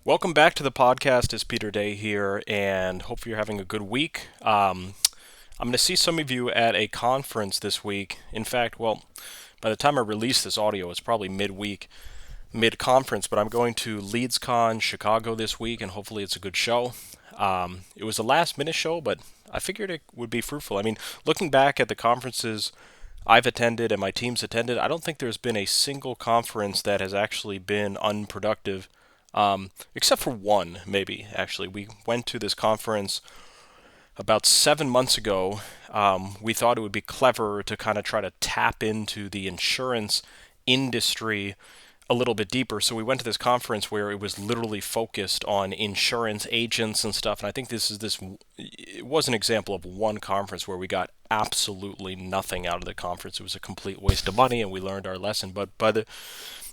Welcome back to the podcast. It's Peter Day here, and hopefully you're having a good week. I'm going to see some of you at a conference this week. In fact, by the time I release this audio, it's probably midweek, mid-conference, but I'm going to LeadsCon Chicago this week, and hopefully it's a good show. It was a last-minute show, but I figured it would be fruitful. I mean, looking back at the conferences I've attended and my team's attended, I don't think there's been a single conference that has actually been unproductive, except for one, maybe, actually. We went to this conference about 7 months ago. We thought it would be clever to kind of try to tap into the insurance industry a little bit deeper. So we went to this conference where it was literally focused on insurance agents and stuff. And I think it was an example of one conference where we got absolutely nothing out of the conference. It was a complete waste of money, and we learned our lesson. But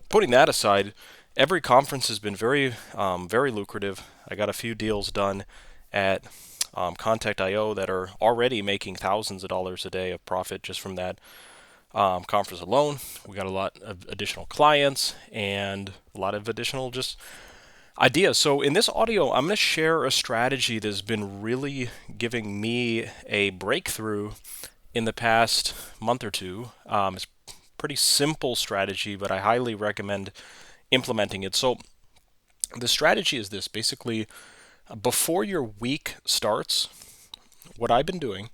putting that aside, every conference has been very lucrative. I got a few deals done at Contact.io that are already making thousands of dollars a day of profit just from that conference alone. We got a lot of additional clients and a lot of additional just ideas. So in this audio, I'm going to share a strategy that's been really giving me a breakthrough in the past month or two. It's a pretty simple strategy, but I highly recommend implementing it. So the strategy is this: basically, before your week starts, what I've been doing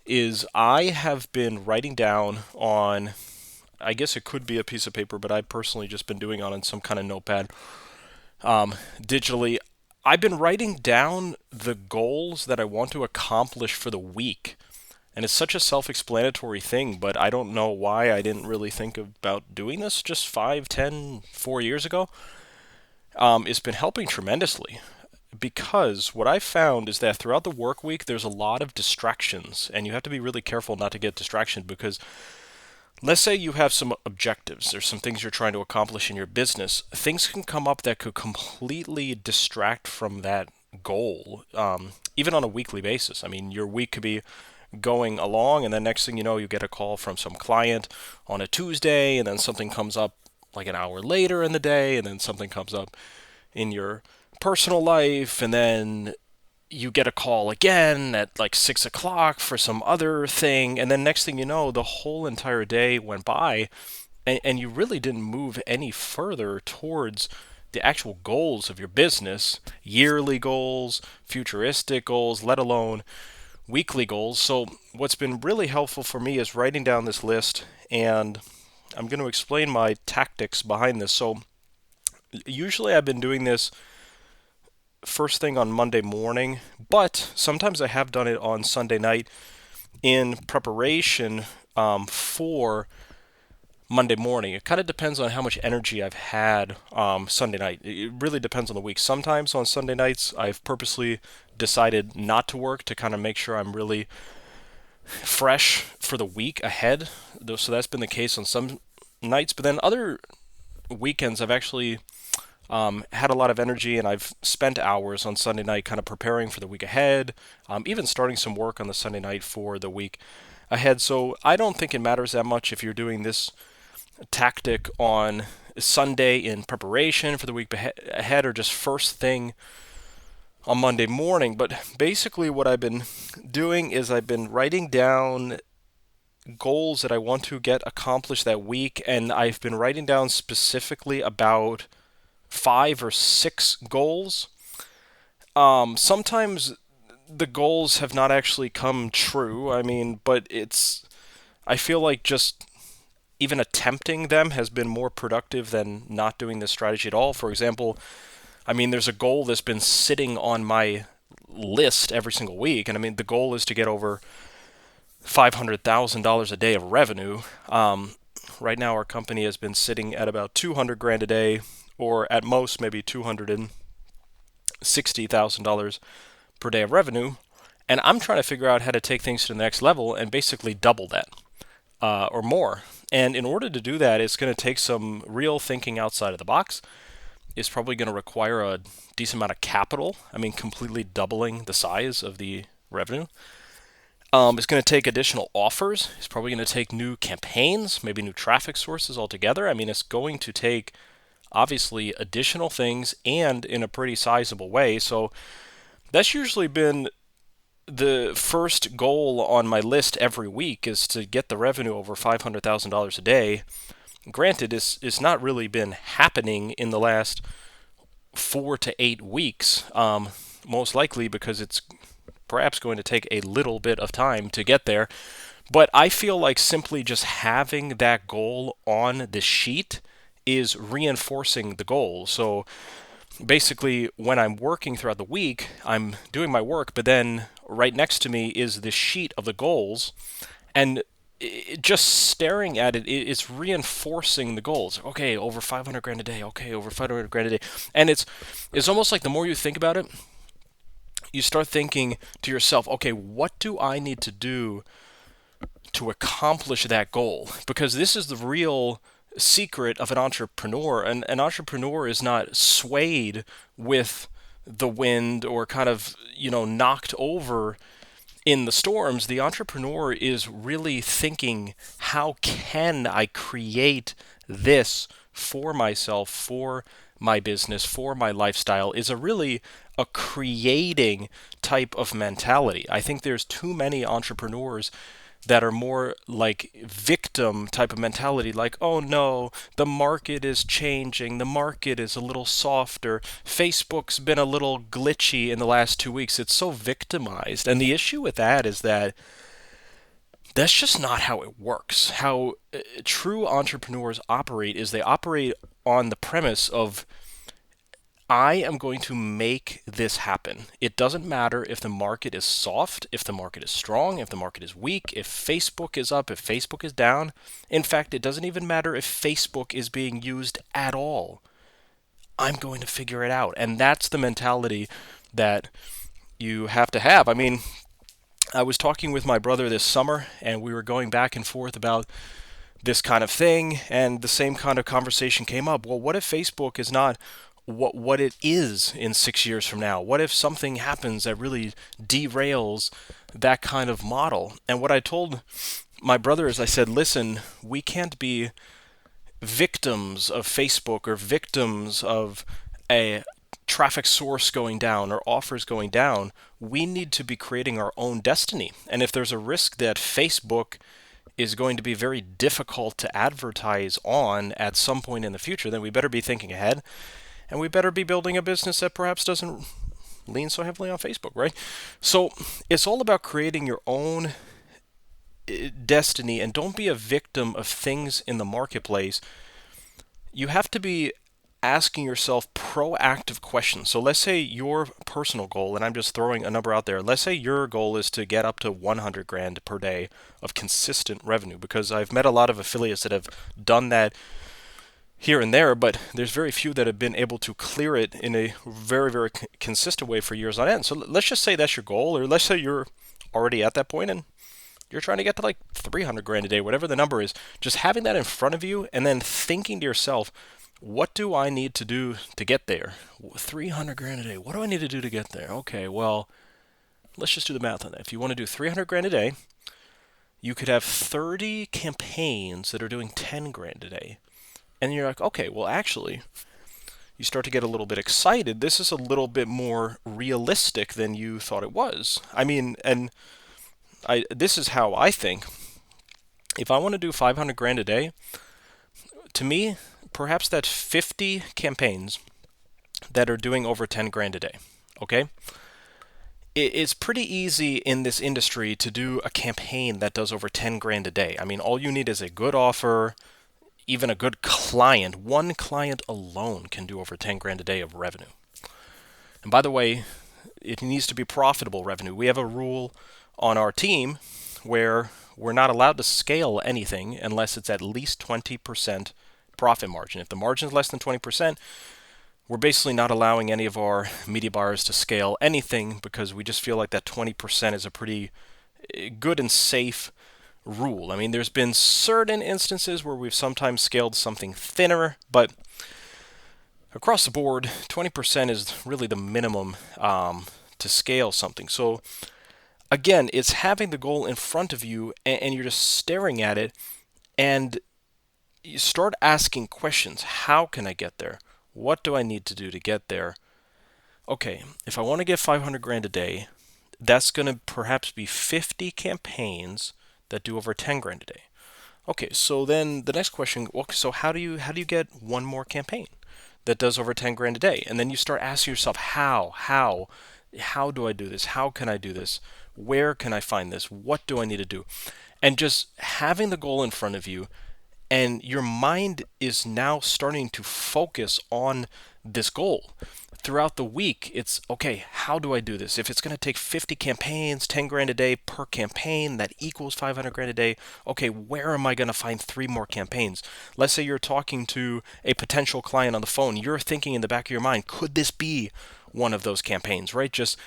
is I have been writing down on, I guess it could be a piece of paper, but I've personally just been doing it on some kind of notepad digitally. I've been writing down the goals that I want to accomplish for the week. And it's such a self-explanatory thing, but I don't know why I didn't really think about doing this just 5, 10, 4 years ago. It's been helping tremendously, because what I've found is that throughout the work week, there's a lot of distractions, and you have to be really careful not to get distracted, because let's say you have some objectives, there's some things you're trying to accomplish in your business. Things can come up that could completely distract from that goal, even on a weekly basis. I mean, your week could be going along, and then next thing you know, you get a call from some client on a Tuesday, and then something comes up like an hour later in the day, and then something comes up in your personal life, and then you get a call again at like 6 o'clock for some other thing, and then next thing you know, the whole entire day went by, and you really didn't move any further towards the actual goals of your business, yearly goals, futuristic goals, let alone weekly goals. So what's been really helpful for me is writing down this list, and I'm going to explain my tactics behind this. So usually I've been doing this first thing on Monday morning, but sometimes I have done it on Sunday night in preparation for Monday morning. It kind of depends on how much energy I've had Sunday night. It really depends on the week. Sometimes on Sunday nights, I've purposely decided not to work to kind of make sure I'm really fresh for the week ahead. So that's been the case on some nights, but then other weekends I've actually had a lot of energy, and I've spent hours on Sunday night kind of preparing for the week ahead, even starting some work on the Sunday night for the week ahead. So I don't think it matters that much if you're doing this tactic on Sunday in preparation for the week ahead or just first thing on Monday morning. But basically what I've been doing is I've been writing down goals that I want to get accomplished that week, and I've been writing down specifically about 5 or 6 goals. Sometimes the goals have not actually come true. I mean, but I feel like just even attempting them has been more productive than not doing this strategy at all. For example, I mean, there's a goal that's been sitting on my list every single week, and I mean, the goal is to get over $500,000 a day of revenue. Right now, our company has been sitting at about 200 grand a day, or at most maybe $260,000 per day of revenue, and I'm trying to figure out how to take things to the next level and basically double that or more. And in order to do that, it's going to take some real thinking outside of the box. It's probably going to require a decent amount of capital. I mean, completely doubling the size of the revenue. It's going to take additional offers. It's probably going to take new campaigns, maybe new traffic sources altogether. I mean, it's going to take obviously additional things and in a pretty sizable way. So that's usually been the first goal on my list every week, is to get the revenue over $500,000 a day. Granted, it's not really been happening in the last 4 to 8 weeks, most likely because it's perhaps going to take a little bit of time to get there. But I feel like simply just having that goal on the sheet is reinforcing the goal. So basically, when I'm working throughout the week, I'm doing my work, but then right next to me is this sheet of the goals, and just staring at it, it's reinforcing the goals. Okay, over 500 grand a day. Okay, over 500 grand a day. And it's almost like the more you think about it, you start thinking to yourself, okay, what do I need to do to accomplish that goal? Because this is the real secret of an entrepreneur. An entrepreneur is not swayed with the wind or kind of, knocked over in the storms. The entrepreneur is really thinking, how can I create this for myself, for my business, for my lifestyle? Is a creating type of mentality. I think there's too many entrepreneurs that are more like victim type of mentality, like, oh no, the market is changing, the market is a little softer, Facebook's been a little glitchy in the last 2 weeks. It's so victimized. And the issue with that is that that's just not how it works. How true entrepreneurs operate is they operate on the premise of, I am going to make this happen. It doesn't matter if the market is soft, if the market is strong, if the market is weak, if Facebook is up, if Facebook is down. In fact, it doesn't even matter if Facebook is being used at all. I'm going to figure it out. And that's the mentality that you have to have. I mean, I was talking with my brother this summer, and we were going back and forth about this kind of thing, and the same kind of conversation came up. Well, what if Facebook is not what it is in 6 years from now? What if something happens that really derails that kind of model? And what I told my brother is, I said, listen, we can't be victims of Facebook or victims of a traffic source going down or offers going down. We need to be creating our own destiny. And if there's a risk that Facebook is going to be very difficult to advertise on at some point in the future, then we better be thinking ahead. And we better be building a business that perhaps doesn't lean so heavily on Facebook, right? So it's all about creating your own destiny, and don't be a victim of things in the marketplace. You have to be asking yourself proactive questions. So let's say your personal goal, and I'm just throwing a number out there, let's say your goal is to get up to 100 grand per day of consistent revenue, because I've met a lot of affiliates that have done that here and there, but there's very few that have been able to clear it in a very, very consistent way for years on end. So let's just say that's your goal, or let's say you're already at that point and you're trying to get to like 300 grand a day, whatever the number is. Just having that in front of you and then thinking to yourself, what do I need to do to get there? 300 grand a day. What do I need to do to get there? Okay, well, let's just do the math on that. If you want to do 300 grand a day, you could have 30 campaigns that are doing 10 grand a day. And you're like, okay, well, actually, you start to get a little bit excited. This is a little bit more realistic than you thought it was. I mean, and this is how I think. If I want to do 500 grand a day, to me, perhaps that's 50 campaigns that are doing over 10 grand a day. Okay? It's pretty easy in this industry to do a campaign that does over 10 grand a day. I mean, all you need is a good offer, even a good client. One client alone can do over 10 grand a day of revenue. And by the way, it needs to be profitable revenue. We have a rule on our team where we're not allowed to scale anything unless it's at least 20% profit margin. If the margin is less than 20%, we're basically not allowing any of our media buyers to scale anything, because we just feel like that 20% is a pretty good and safe rule. I mean, there's been certain instances where we've sometimes scaled something thinner, but across the board, 20% is really the minimum to scale something. So again, it's having the goal in front of you, and you're just staring at it, and you start asking questions. How can I get there? What do I need to do to get there? Okay, if I want to get 500 grand a day, that's going to perhaps be 50 campaigns that do over 10 grand a day. Okay, so then the next question, well, so how do you get one more campaign that does over 10 grand a day? And then you start asking yourself, how do I do this? How can I do this? Where can I find this? What do I need to do? And just having the goal in front of you, and your mind is now starting to focus on this goal. Throughout the week, it's okay, how do I do this? If it's going to take 50 campaigns, 10 grand a day per campaign, that equals 500 grand a day. Okay, where am I going to find 3 more campaigns? Let's say you're talking to a potential client on the phone. You're thinking in the back of your mind, could this be one of those campaigns, right? Just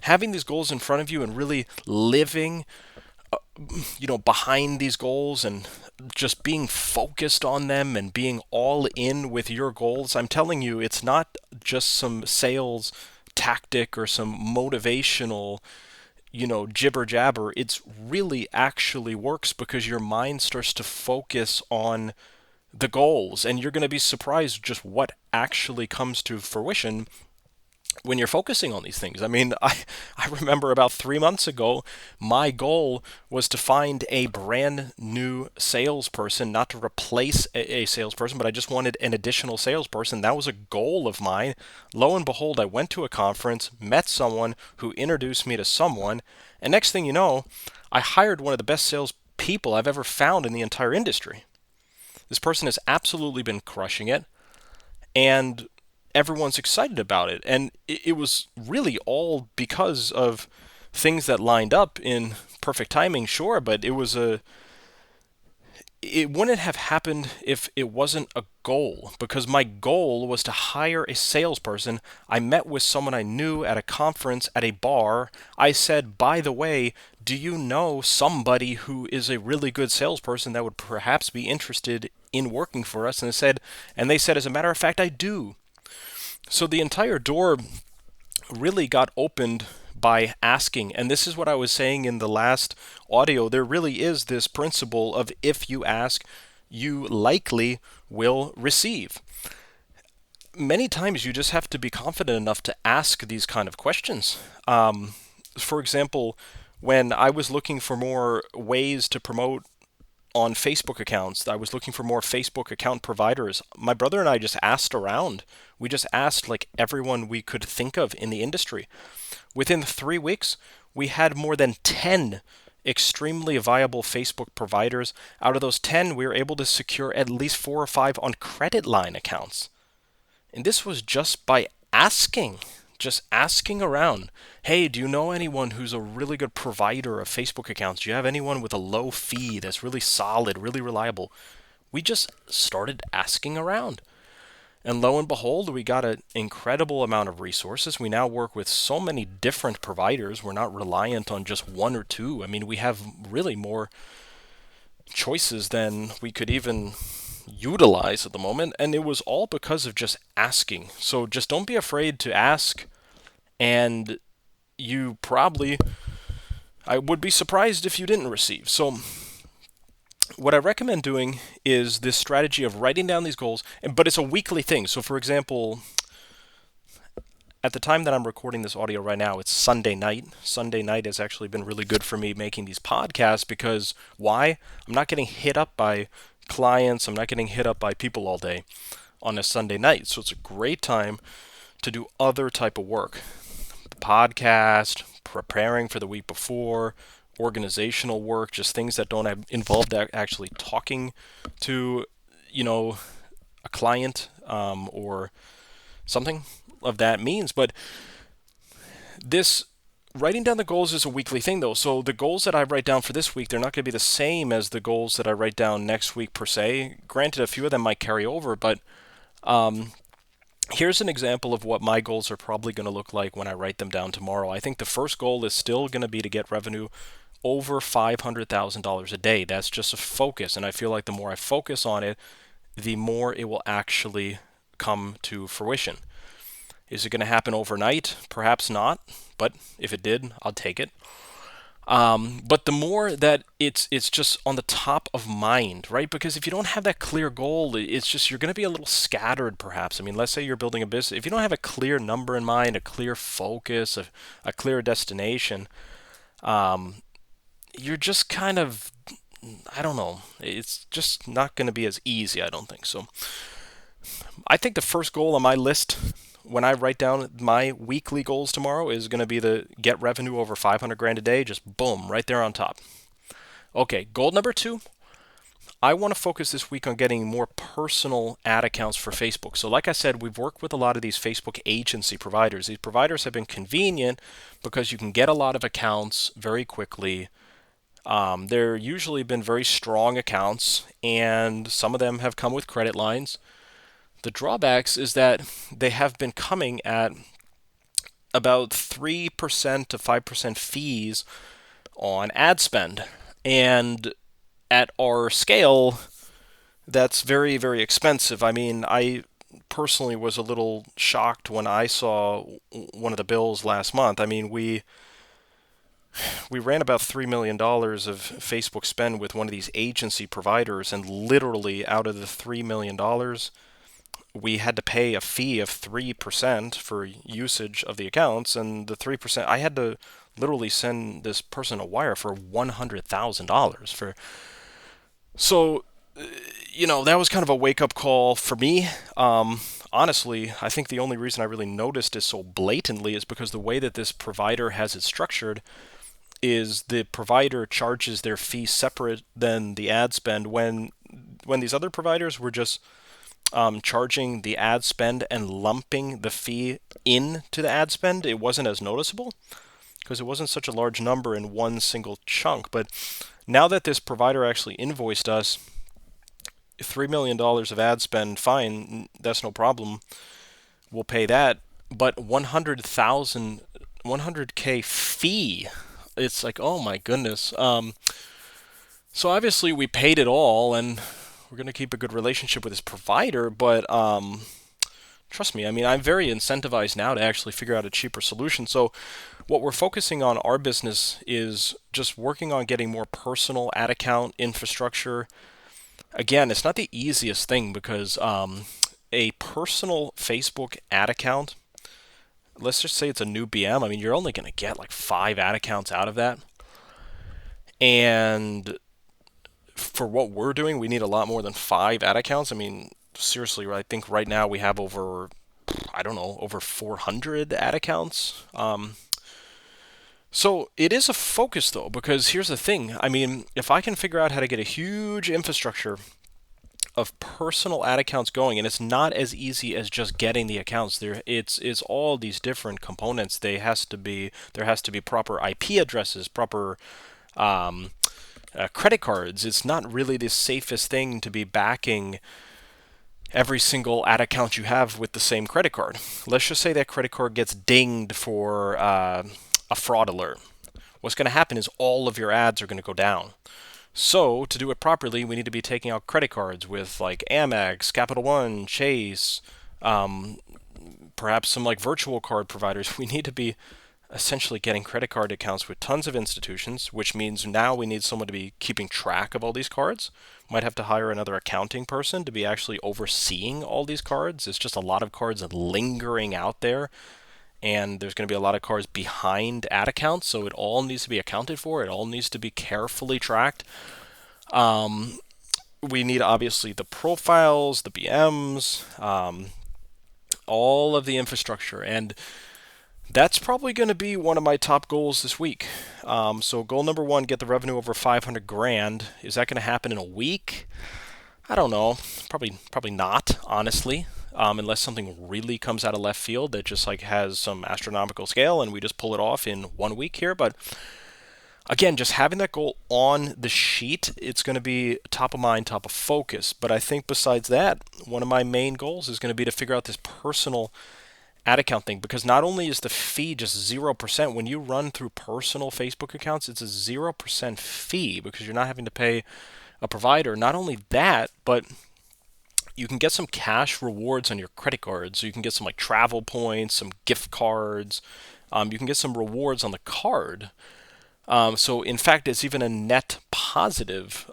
having these goals in front of you and really living behind these goals and just being focused on them and being all in with your goals. I'm telling you, it's not just some sales tactic or some motivational, jibber jabber. It's really actually works because your mind starts to focus on the goals, and you're going to be surprised just what actually comes to fruition when you're focusing on these things. I mean, I remember about 3 months ago, my goal was to find a brand new salesperson, not to replace a salesperson, but I just wanted an additional salesperson. That was a goal of mine. Lo and behold, I went to a conference, met someone who introduced me to someone, and next thing you know, I hired one of the best sales people I've ever found in the entire industry. This person has absolutely been crushing it, and everyone's excited about it. And it was really all because of things that lined up in perfect timing, sure, but it wouldn't have happened if it wasn't a goal, because my goal was to hire a salesperson. I met with someone I knew at a conference at a bar. I said, by the way, do you know somebody who is a really good salesperson that would perhaps be interested in working for us? And they said, as a matter of fact, I do. So the entire door really got opened by asking. And this is what I was saying in the last audio. There really is this principle of if you ask, you likely will receive. Many times you just have to be confident enough to ask these kind of questions. For example, when I was looking for more ways to promote on Facebook accounts, I was looking for more Facebook account providers. My brother and I just asked around. We just asked like everyone we could think of in the industry. Within 3 weeks, we had more than 10 extremely viable Facebook providers. Out of those 10, we were able to secure at least 4 or 5 on credit line accounts. And this was just by just asking around. Hey, do you know anyone who's a really good provider of Facebook accounts? Do you have anyone with a low fee that's really solid, really reliable? We just started asking around. And lo and behold, we got an incredible amount of resources. We now work with so many different providers. We're not reliant on just one or two. I mean, we have really more choices than we could even utilize at the moment. And it was all because of just asking. So just don't be afraid to ask. And I would be surprised if you didn't receive. So what I recommend doing is this strategy of writing down these goals, but it's a weekly thing. So for example, at the time that I'm recording this audio right now, it's Sunday night. Sunday night has actually been really good for me making these podcasts because why? I'm not getting hit up by clients. I'm not getting hit up by people all day on a Sunday night. So it's a great time to do other type of work. Podcast, preparing for the week before, organizational work, just things that don't involve actually talking to, a client or something of that means. But this writing down the goals is a weekly thing, though. So the goals that I write down for this week, they're not going to be the same as the goals that I write down next week per se. Granted, a few of them might carry over, but here's an example of what my goals are probably going to look like when I write them down tomorrow. I think the first goal is still going to be to get revenue over $500,000 a day. That's just a focus, and I feel like the more I focus on it, the more it will actually come to fruition. Is it going to happen overnight? Perhaps not, but if it did, I'll take it. But the more that it's just on the top of mind, right? Because if you don't have that clear goal, it's just you're going to be a little scattered, perhaps. I mean, let's say you're building a business. If you don't have a clear number in mind, a clear focus, a clear destination, um, you're just kind of, I don't know. It's just not going to be as easy, I don't think. So I think the first goal on my list when I write down my weekly goals tomorrow is going to be to get revenue over 500 grand a day, just boom, right there on top. Okay, goal number 2, I want to focus this week on getting more personal ad accounts for Facebook. So like I said, we've worked with a lot of these Facebook agency providers. These providers have been convenient because you can get a lot of accounts very quickly. They're usually been very strong accounts, and some of them have come with credit lines. The drawbacks is that they have been coming at about 3% to 5% fees on ad spend. And at our scale, that's very, very expensive. I mean, I personally was a little shocked when I saw one of the bills last month. I mean, we ran about $3 million of Facebook spend with one of these agency providers, and literally out of the $3 million, we had to pay a fee of 3% for usage of the accounts, and the 3%, I had to literally send this person a wire for $100,000 for. So, that was kind of a wake-up call for me. Honestly, I think the only reason I really noticed it so blatantly is because the way that this provider has it structured is the provider charges their fee separate than the ad spend, when these other providers were just charging the ad spend and lumping the fee into the ad spend. It wasn't as noticeable because it wasn't such a large number in one single chunk. But now that this provider actually invoiced us $3 million of ad spend, fine, that's no problem. We'll pay that. But 100K fee. It's like, oh my goodness. So obviously we paid it all, and we're going to keep a good relationship with this provider, but trust me, I mean, I'm very incentivized now to actually figure out a cheaper solution. So what we're focusing on our business is just working on getting more personal ad account infrastructure. Again, it's not the easiest thing because a personal Facebook ad account, let's just say it's a new BM, I mean, you're only going to get like 5 ad accounts out of that. And for what we're doing, we need a lot more than 5 ad accounts. I mean, seriously, I think right now we have over 400 ad accounts. So it is a focus though, because here's the thing. I mean, if I can figure out how to get a huge infrastructure of personal ad accounts going, and it's not as easy as just getting the accounts. It's all these different components. There has to be proper IP addresses, proper credit cards. It's not really the safest thing to be backing every single ad account you have with the same credit card. Let's just say that credit card gets dinged for a fraud alert. What's going to happen is all of your ads are going to go down. So to do it properly, we need to be taking out credit cards with like Amex, Capital One, Chase, perhaps some like virtual card providers. We need to be essentially getting credit card accounts with tons of institutions, which means now we need someone to be keeping track of all these cards. Might have to hire another accounting person to be actually overseeing all these cards. It's just a lot of cards lingering out there, and there's going to be a lot of cards behind ad accounts, so it all needs to be accounted for. It all needs to be carefully tracked. We need obviously the profiles, the BMs, all of the infrastructure, and that's probably going to be one of my top goals this week. So goal number 1, get the revenue over 500 grand. Is that going to happen in a week? I don't know. Probably not, honestly. Unless something really comes out of left field that just like has some astronomical scale and we just pull it off in 1 week here. But again, just having that goal on the sheet, it's going to be top of mind, top of focus. But I think besides that, one of my main goals is going to be to figure out this personal ad account thing, because not only is the fee just 0%, when you run through personal Facebook accounts, it's a 0% fee because you're not having to pay a provider. Not only that, but you can get some cash rewards on your credit cards. So you can get some like travel points, some gift cards. You can get some rewards on the card. So in fact, it's even a net positive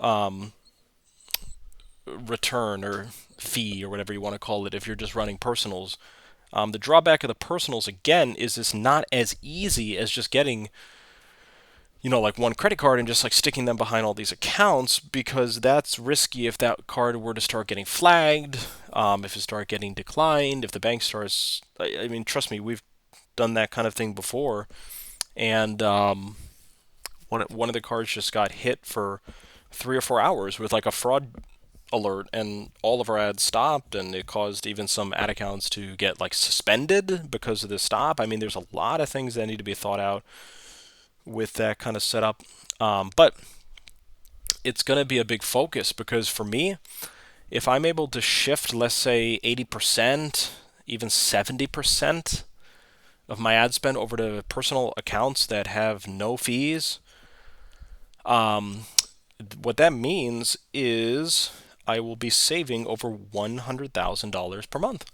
return or fee or whatever you want to call it if you're just running personals. The drawback of the personals again is it's not as easy as just getting like one credit card and just like sticking them behind all these accounts, because that's risky if that card were to start getting flagged, if it start getting declined, if the bank starts. I mean, trust me, we've done that kind of thing before, and one of the cards just got hit for 3 or 4 hours with like a fraud alert, and all of our ads stopped, and it caused even some ad accounts to get like suspended because of the stop. I mean, there's a lot of things that need to be thought out with that kind of setup. But it's going to be a big focus because for me, if I'm able to shift, let's say 80%, even 70% of my ad spend over to personal accounts that have no fees, what that means is I will be saving over $100,000 per month.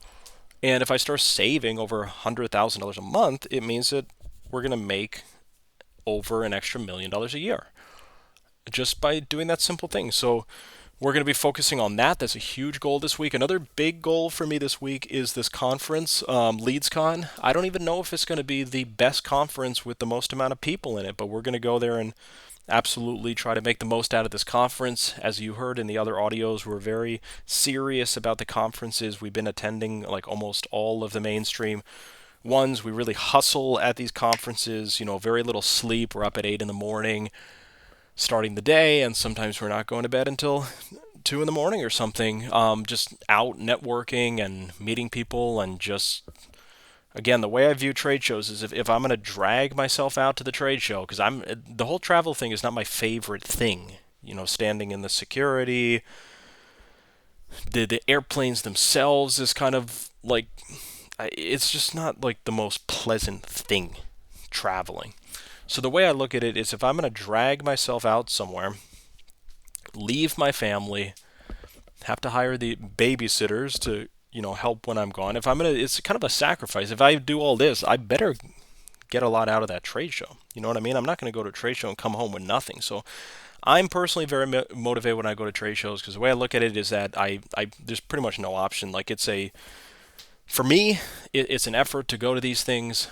And if I start saving over $100,000 a month, it means that we're going to make over an extra $1 million a year just by doing that simple thing. So we're going to be focusing on that. That's a huge goal this week. Another big goal for me this week is this conference, LeadsCon. I don't even know if it's going to be the best conference with the most amount of people in it, but we're going to go there and absolutely try to make the most out of this conference. As you heard in the other audios, we're very serious about the conferences. We've been attending like almost all of the mainstream ones. We really hustle at these conferences, very little sleep. We're up at 8 in the morning starting the day, and sometimes we're not going to bed until 2 in the morning or something, just out networking and meeting people. And just, again, the way I view trade shows is if I'm going to drag myself out to the trade show, because the whole travel thing is not my favorite thing, standing in the security, the airplanes themselves is kind of like, it's just not like the most pleasant thing traveling. So the way I look at it is if I'm going to drag myself out somewhere, leave my family, have to hire the babysitters to, help when I'm gone. If I'm going to, it's kind of a sacrifice. If I do all this, I better get a lot out of that trade show. You know what I mean? I'm not going to go to a trade show and come home with nothing. So I'm personally very motivated when I go to trade shows, because the way I look at it is that there's pretty much no option. Like for me, it's an effort to go to these things.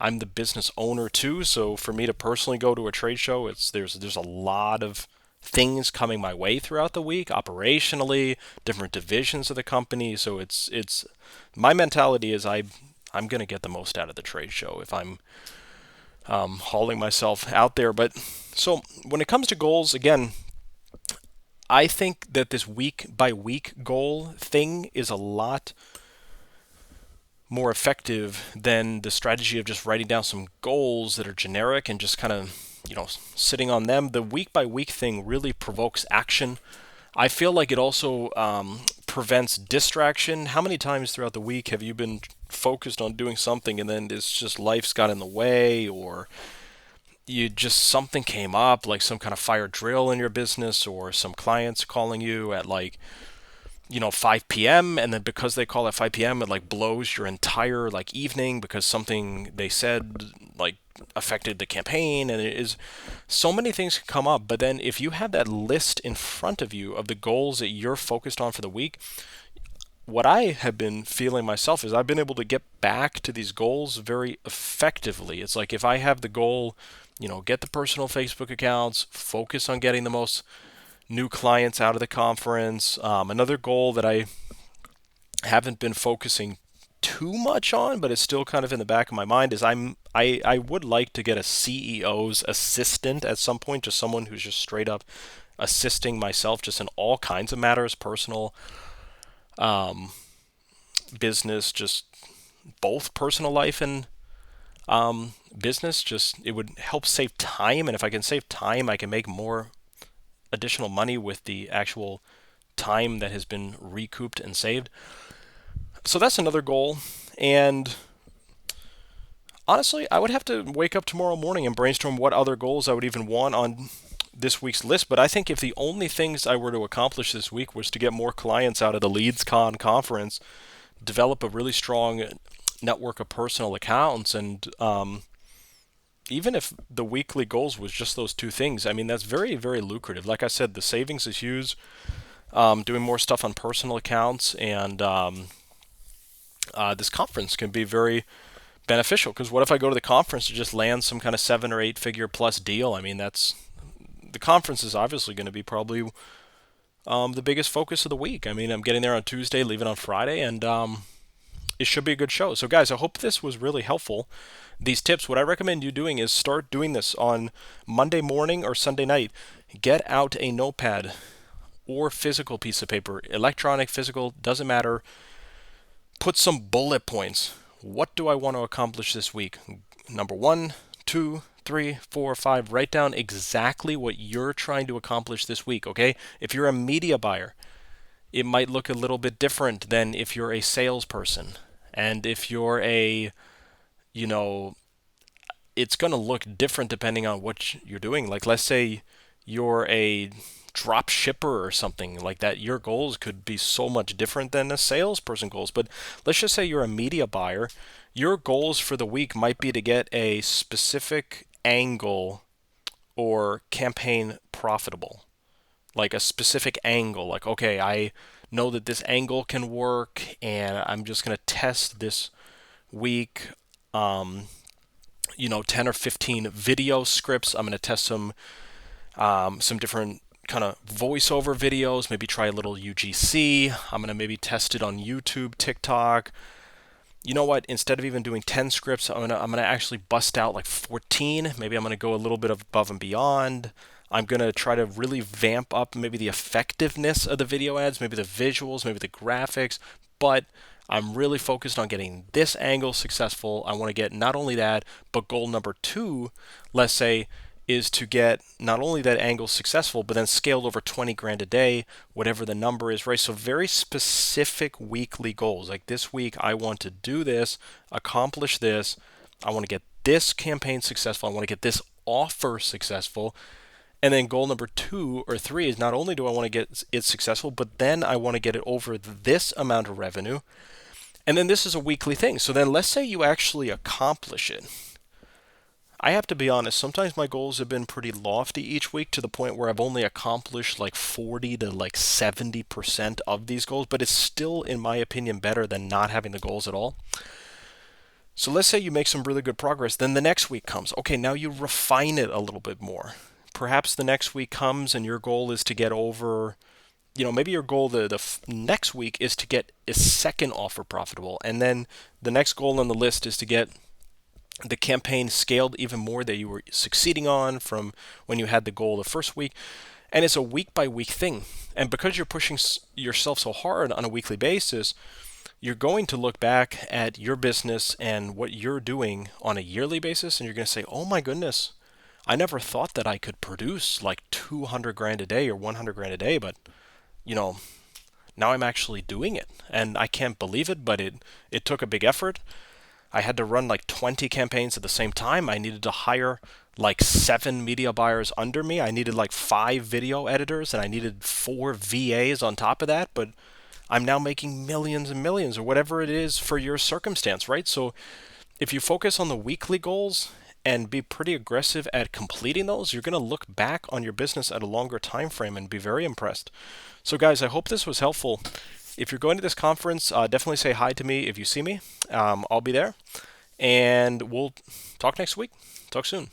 I'm the business owner too, so for me to personally go to a trade show, there's a lot of things coming my way throughout the week, operationally, different divisions of the company. So it's my mentality is I'm gonna get the most out of the trade show if I'm hauling myself out there. But so when it comes to goals, again, I think that this week by week goal thing is a lot more effective than the strategy of just writing down some goals that are generic and just kind of, sitting on them. The week by week thing really provokes action. I feel like it also prevents distraction. How many times throughout the week have you been focused on doing something and then it's just life's got in the way, or something came up, like some kind of fire drill in your business, or some clients calling you at like 5 p.m. and then because they call at 5 p.m. it like blows your entire like evening because something they said like affected the campaign, and it is so many things can come up. But then if you have that list in front of you of the goals that you're focused on for the week, what I have been feeling myself is I've been able to get back to these goals very effectively. It's like if I have the goal, get the personal Facebook accounts, focus on getting the most new clients out of the conference. Another goal that I haven't been focusing too much on, but it's still kind of in the back of my mind, is I would like to get a CEO's assistant at some point, just someone who's just straight up assisting myself just in all kinds of matters, personal, business, just both personal life and business. Just it would help save time, and if I can save time, I can make more additional money with the actual time that has been recouped and saved. So that's another goal. And honestly, I would have to wake up tomorrow morning and brainstorm what other goals I would even want on this week's list. But I think if the only things I were to accomplish this week was to get more clients out of the LeadsCon conference, develop a really strong network of personal accounts, and even if the weekly goals was just those two things, I mean, that's very, very lucrative. Like I said, the savings is huge. Doing more stuff on personal accounts, and this conference can be very beneficial. Because what if I go to the conference to just land some kind of 7 or 8 figure plus deal? I mean, that's the conference is obviously going to be probably the biggest focus of the week. I mean, I'm getting there on Tuesday, leaving on Friday, and it should be a good show. So, guys, I hope this was really helpful. These tips, what I recommend you doing is start doing this on Monday morning or Sunday night. Get out a notepad or physical piece of paper, electronic, physical, doesn't matter. Put some bullet points. What do I want to accomplish this week? Number 1, 2, 3, 4, 5. Write down exactly what you're trying to accomplish this week, okay? If you're a media buyer, it might look a little bit different than if you're a salesperson. And if you're a, you know, it's going to look different depending on what you're doing. Like, let's say you're a drop shipper or something like that. Your goals could be so much different than a salesperson goals. But let's just say you're a media buyer. Your goals for the week might be to get a specific angle or campaign profitable. Like a specific angle. Like, okay, I know that this angle can work, and I'm just going to test this week 10 or 15 video scripts. I'm going to test some different kind of voiceover videos, maybe try a little UGC. I'm going to maybe test it on YouTube, TikTok. You know what? Instead of even doing 10 scripts, I'm gonna actually bust out like 14. Maybe I'm going to go a little bit above and beyond. I'm going to try to really vamp up maybe the effectiveness of the video ads, maybe the visuals, maybe the graphics, but I'm really focused on getting this angle successful. I want to get not only that, but goal number 2, let's say, is to get not only that angle successful, but then scaled over 20 grand a day, whatever the number is, right? So very specific weekly goals. Like this week, I want to do this, accomplish this. I want to get this campaign successful. I want to get this offer successful. And then goal number 2 or 3 is not only do I want to get it successful, but then I want to get it over this amount of revenue. And then this is a weekly thing. So then let's say you actually accomplish it. I have to be honest, sometimes my goals have been pretty lofty each week to the point where I've only accomplished like 40 to like 70% of these goals, but it's still, in my opinion, better than not having the goals at all. So let's say you make some really good progress, then the next week comes. Okay, now you refine it a little bit more. Perhaps the next week comes and your goal is to get over, maybe your goal the next week is to get a second offer profitable. And then the next goal on the list is to get the campaign scaled even more that you were succeeding on from when you had the goal the first week. And it's a week by week thing. And because you're pushing yourself so hard on a weekly basis, you're going to look back at your business and what you're doing on a yearly basis, and you're going to say, oh my goodness, I never thought that I could produce like 200 grand a day or 100 grand a day, but now I'm actually doing it. And I can't believe it, but it took a big effort. I had to run like 20 campaigns at the same time. I needed to hire like 7 media buyers under me. I needed like 5 video editors, and I needed 4 VAs on top of that. But I'm now making millions and millions, or whatever it is for your circumstance, right? So if you focus on the weekly goals and be pretty aggressive at completing those, you're going to look back on your business at a longer time frame and be very impressed. So guys, I hope this was helpful. If you're going to this conference, definitely say hi to me if you see me. I'll be there. And we'll talk next week. Talk soon.